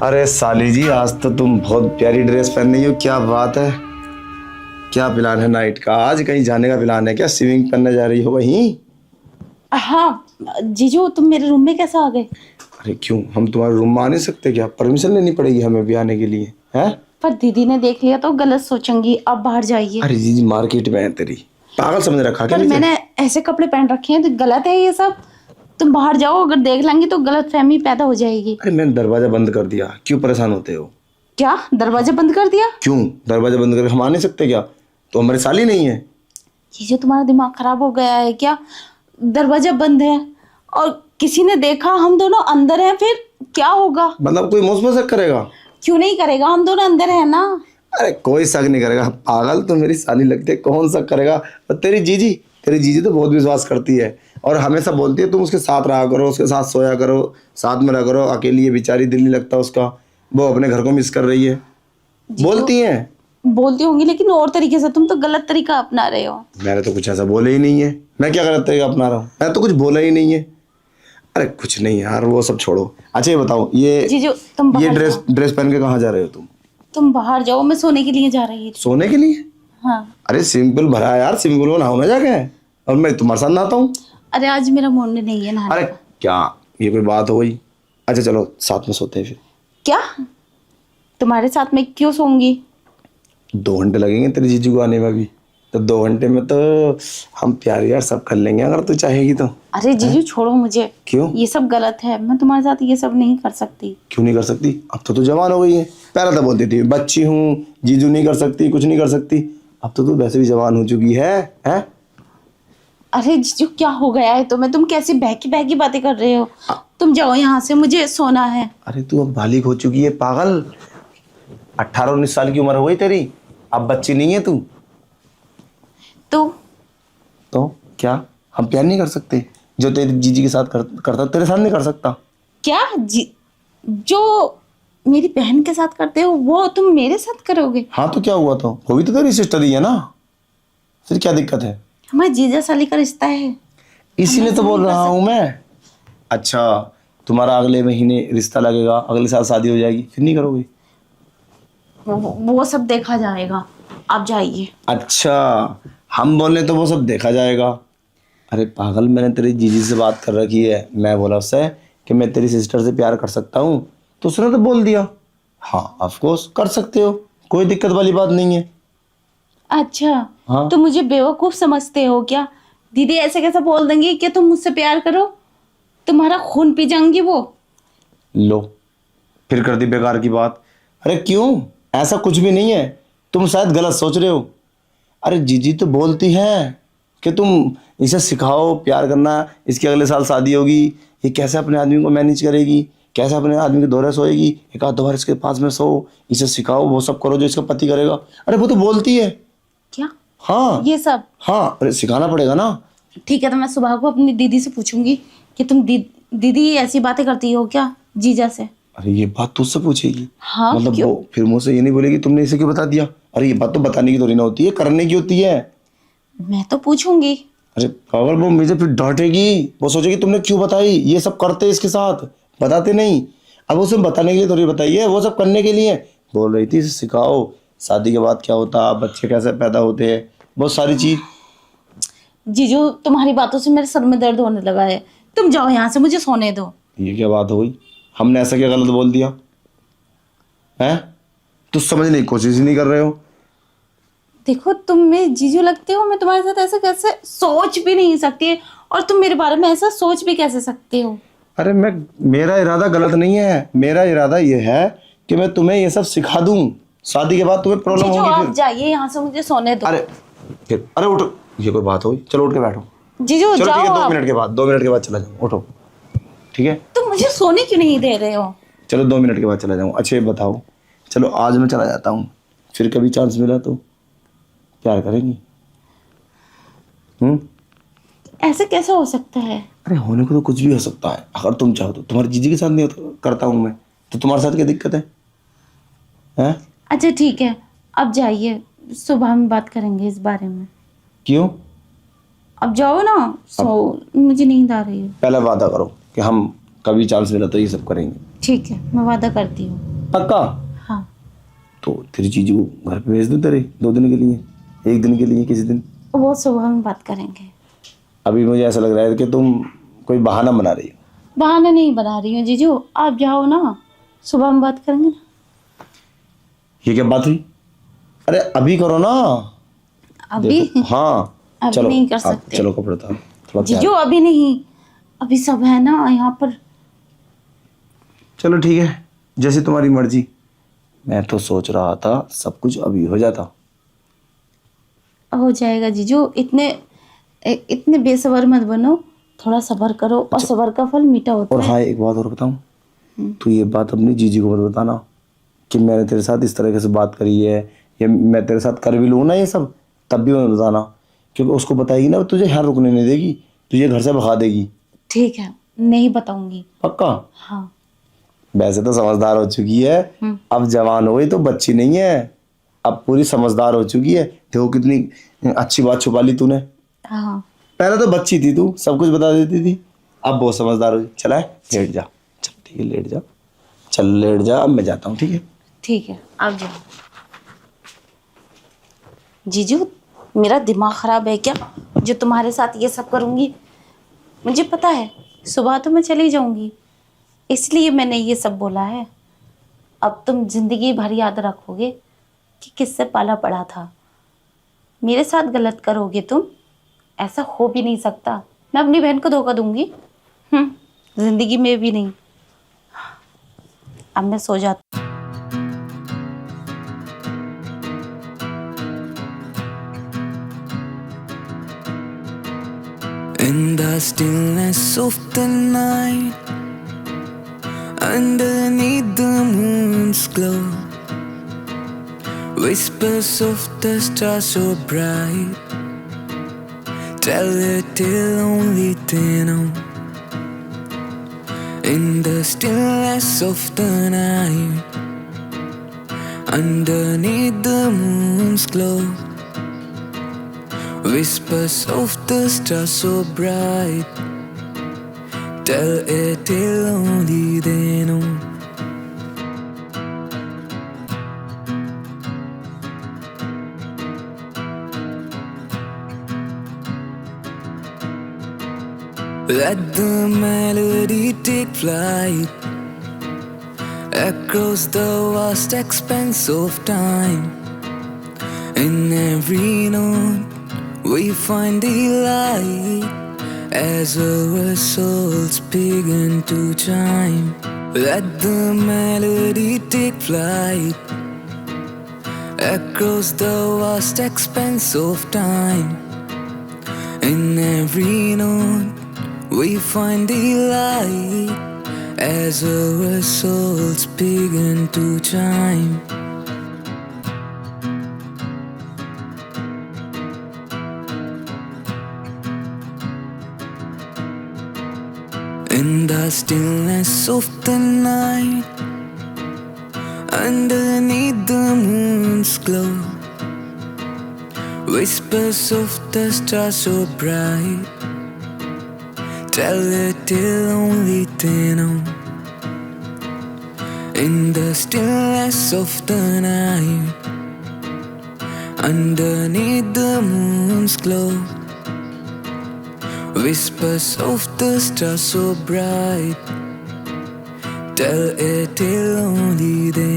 अरे साली जी, आज तो तुम बहुत प्यारी ड्रेस पहन रही हो। क्या बात है, क्या प्लान है नाइट का? आज कहीं जाने का प्लान है क्या? स्विमिंग करने जा रही हो वहीं? हाँ जीजू, तुम मेरे रूम में कैसे आ गए? अरे क्यों, हम तुम्हारे रूम में आ नहीं सकते क्या? परमिशन लेनी पड़ेगी हमें भी आने के लिए, हैं? पर दीदी ने देख लिया तो गलत सोचेंगी। आप बाहर जाइए। अरे जी मार्केट में है तेरी, पागल समझ रखा क्या पर मुझे? मैंने ऐसे कपड़े पहन रखे हैं तो गलत है ये सब। तुम बाहर जाओ, अगर देख लेंगी तो गलत फहमी पैदा हो जाएगी। अरे मैंने दरवाजा बंद कर दिया, क्यों परेशान होते हो? क्या दरवाजा बंद कर दिया? क्यों दरवाजा बंद करके हम आ नहीं सकते क्या? तो हमारी साली नहीं है? ये जो तुम्हारा दिमाग खराब हो गया है क्या? दरवाजा बंद है और किसी ने देखा हम दोनों अंदर हैं, फिर क्या होगा? मतलब कोई मुझ पर शक करेगा? क्यों नहीं करेगा, हम दोनों अंदर हैं ना। अरे कोई शक नहीं करेगा, पागल तो मेरी साली लगती है, कौन शक करेगा? और तेरी जीजी तो बहुत विश्वास करती है और हमेशा बोलती है तुम उसके साथ रहा करो, उसके साथ सोया करो, साथ में रहा करो। अकेली ये बेचारी, दिल नहीं लगता उसका, वो अपने घर को मिस कर रही है। बोलती है। बोलती होंगी लेकिन और तरीके से। तुम तो गलत तरीका अपना रहे हो। मैंने तो कुछ ऐसा बोला ही नहीं है। मैं क्या गलत तरीका अपना रहा हूँ? मैं तो कुछ बोला ही नहीं है। अरे कुछ नहीं यार, वो सब छोड़ो। अच्छा ये बताओ, जीजू तुम ये बाहर ड्रेस जाओ। ड्रेस पहन के कहाँ जा रहे हो तुम? तुम बाहर जाओ, मैं सोने के लिए जा रही थी। सोने के लिए? हाँ। अरे सिंपल भरा है यार, सिंपल में नहाओ ना जाके, और मैं तुम्हारे साथ नहाता हूँ। अरे आज मेरा मूड नहीं है नहाने अरे का। क्या ये कोई बात हो गई? अच्छा चलो साथ में सोते हैं फिर। क्या? तुम्हारे साथ में क्यों सोऊंगी? 2 घंटे लगेंगे तेरे जीजू को आने में भी, तो 2 घंटे में तो हम प्यार यार सब कर लेंगे अगर तू चाहेगी तो। अरे जीजू छोड़ो मुझे। क्यों? ये सब गलत है, मैं तुम्हारे साथ ये सब नहीं कर सकती। क्यों नहीं कर सकती? अब तो तू जवान हो गई है। पहले तो बोलती थी बच्ची हूँ, जीजू नहीं कर सकती, कुछ नहीं कर सकती। अब तो तू वैसे भी जवान हो चुकी है, हैं? अरे जीजू क्या हो गया है तुम्हें? तुम कैसी बहकी बहकी बातें कर रहे हो? तुम जाओ यहाँ से, मुझे सोना है। अरे तू अब बालिग हो चुकी है पागल। 18-19 साल की उम्र हो गई तेरी, अब बच्ची नहीं है तू। तो क्या हम प्यार नहीं कर सकते? जो तेरी जीजी के साथ करता तेरे साथ नहीं कर सकता? क्या जो मेरी बहन के साथ करते हो वो तुम मेरे साथ करोगे? हाँ तो क्या हुआ? तो वो भी तो तेरी सिस्टर ही है ना, फिर क्या दिक्कत है? हमारे जीजा साली का रिश्ता है। इसीलिए तो बोल रहा हूँ मैं। अच्छा तुम्हारा अगले महीने रिश्ता लगेगा, अगले साल शादी हो जाएगी, फिर नहीं करोगे? वो सब देखा जाएगा, आप जाइए। अच्छा हम बोले तो वो सब देखा जाएगा? अरे पागल, मैंने तेरी जीजी से बात कर रखी है। मैं बोला उससे कि मैं तेरी सिस्टर से प्यार कर सकता हूँ, तो उसने तो बोल दिया हाँ ऑफ कोर्स कर सकते हो, कोई दिक्कत वाली बात नहीं है। अच्छा। हाँ। तो मुझे बेवकूफ समझते हो क्या? दीदी ऐसे कैसे बोल देंगी कि तुम मुझसे प्यार करो? तुम्हारा खून पी जाएंगी वो। लो फिर कर दी बेकार की बात। अरे क्यों, ऐसा कुछ भी नहीं है, तुम शायद गलत सोच रहे हो। अरे जीजी तो बोलती है कि तुम इसे सिखाओ प्यार करना, इसके अगले साल शादी होगी, ये कैसे अपने आदमी को मैनेज करेगी, कैसे अपने आदमी के दोहरे सोएगी, एक आध दो बार इसके पास में सो, इसे सिखाओ, वो सब करो जो इसका पति करेगा। अरे वो तो बोलती है। क्या हाँ ये सब? हाँ, अरे सिखाना पड़ेगा ना। ठीक है, तो मैं सुबह को अपनी दीदी से पूछूंगी कि तुम दीदी ऐसी बातें करती हो क्या जीजा से? अरे ये बात तुझसे पूछेगी? हाँ मतलब क्यों? वो फिर मुझसे ये नहीं बोलेगी तुमने इसे क्यों बता दिया? अरे ये बात तो बताने की थोड़ी ना होती है, करने की होती है। मैं तो पूछूंगी। अरे पागल, वो मुझे फिर डांटेगी, वो सोचेगी तुमने क्यों बताई, ये सब करते इसके साथ, बताते नहीं। अब उसे बताने के लिए थोड़ी बताई है, वो सब करने के लिए बोल रही थी इसे सिखाओ शादी के बाद क्या होता, बच्चे कैसे पैदा होते हैं, बहुत सारी चीज। जीजू तुम्हारी बातों से मेरे सर में दर्द होने लगा है। तुम जाओ यहाँ से, मुझे सोने दो। ये क्या बात हो गई? हमने ऐसा क्या गलत बोल दिया है? तो समझने की कोशिश ही नहीं कर रहे हो। देखो तुम मेरे जीजू लगते हो, मैं तुम्हारे साथ ऐसा कैसे सोच भी नहीं सकती, और तुम मेरे बारे में ऐसा सोच भी कैसे सकते हो? अरे मेरा इरादा गलत नहीं है, मेरा इरादा ये है कि मैं तुम्हें ये सब सिखा दूं, शादी के बाद तुम्हें प्रॉब्लम जीजू होगी आप फिर। जाइए यहाँ से, मुझे सोने दो। अरे उठो, ये कोई बात होगी? चलो उठ के बैठो। जीजू चलो ठीक जाओ है, 2 आप। मिनट के बाद, 2 मिनट के बाद चला जाऊँ, उठो। ठीक है तुम मुझे सोने क्यों नहीं दे रहे हो? चलो 2 मिनट के बाद चला जाऊँ। अच्छा ये बताओ, चलो आज मैं चला जाता हूँ, फिर कभी चांस मिला तो प्यार करेंगी? ऐसे कैसे हो सकता है? अरे होने को तो कुछ भी हो सकता है, अगर तुम चाहो तो। तुम्हारी जीजी के साथ नहीं होता, करता हूँ मैं, तो तुम्हारे साथ क्या दिक्कत है? हैं? अच्छा ठीक है, अब जाइए, सुबह में बात करेंगे इस बारे में। क्यों? अब जाओ ना, सो मुझे नींद आ रही है। पहले वादा करो कि हम कभी चांस मिला तो ये सब करेंगे। ठीक है, मैं वादा करती हूँ। पक्का? हाँ। तो तेरी चीजू को घर पे भेज दूं तेरे 2 दिन के लिए, 1 दिन के लिए, किसी दिन? वो सुबह में बात करेंगे। अभी मुझे ऐसा लग रहा है कि तुम कोई बहाना बना रही हो। बहाना नहीं बना रही हूँ जीजू, आप जाओ ना, सुबह में बात करेंगे ना। ये क्या बात हुई? अरे अभी करो ना। अभी? हाँ अभी चलो नहीं कर आप सकते चलो कपड़े उतारो थोड़ा जीजू, प्यार। अभी नहीं, अभी सब है ना यहाँ पर। चलो ठीक है, जैसे तुम्हारी मर्जी। मैं तो सोच रहा था सब कुछ अभी हो जाता। हो जाएगा जीजू, इतने बेसब्र मत बनो, थोड़ा सब्र करो, और सब्र का फल मीठा होता और है। हाँ एक बात और बताऊं, तू ये बात अपनी जीजी को मत बताना कि मैंने तेरे साथ इस तरीके से बात करी है, या मैं तेरे साथ कर भी लूँ ना ये सब, तब भी मत बताना, क्योंकि उसको बताएगी ना तुझे यहाँ रुकने नहीं देगी, तुझे घर से भगा देगी। ठीक है, नहीं बताऊंगी। पक्का? हाँ। वैसे तो समझदार हो चुकी है, अब जवान हो गई तो बच्ची नहीं है, अब पूरी समझदार हो चुकी है। देखो कितनी अच्छी बात छुपा ली तूने। हाँ। पहले तो बच्ची थी तू, सब कुछ बता देती थी, अब बहुत समझदार हो। चला है, लेट जा। चल ठीक है, लेट जा, चल लेट जा, अब मैं जाता हूँ। ठीक है? ठीक है, आप जाओ। जीजू, मेरा दिमाग खराब है क्या जो तुम्हारे साथ ये सब करूंगी? मुझे पता है सुबह तो मैं चली जाऊंगी, इसलिए मैंने ये सब बोला है। अब तुम जिंदगी भर याद रखोगे कि किससे पाला पड़ा था। मेरे साथ गलत करोगे तुम, ऐसा हो भी नहीं सकता। मैं अपनी बहन को धोखा दूंगी? जिंदगी में भी नहीं। अब मैं सो जाती। In the stillness of the night, underneath the moon's glow, whispers of the stars so bright, tell their tale only they know. In the stillness of the night, underneath the moon's glow, whispers of the stars so bright, tell a tale only they know. Let the melody take flight across the vast expanse of time. In every note we find delight as our souls begin to chime. Let the melody take flight across the vast expanse of time. In every note we find delight as our souls begin to chime. In the stillness of the night, underneath the moon's glow, whispers of the stars so bright, tell a tale only they know. In the stillness of the night, underneath the moon's glow, whispers of the stars so bright, tell a tale only they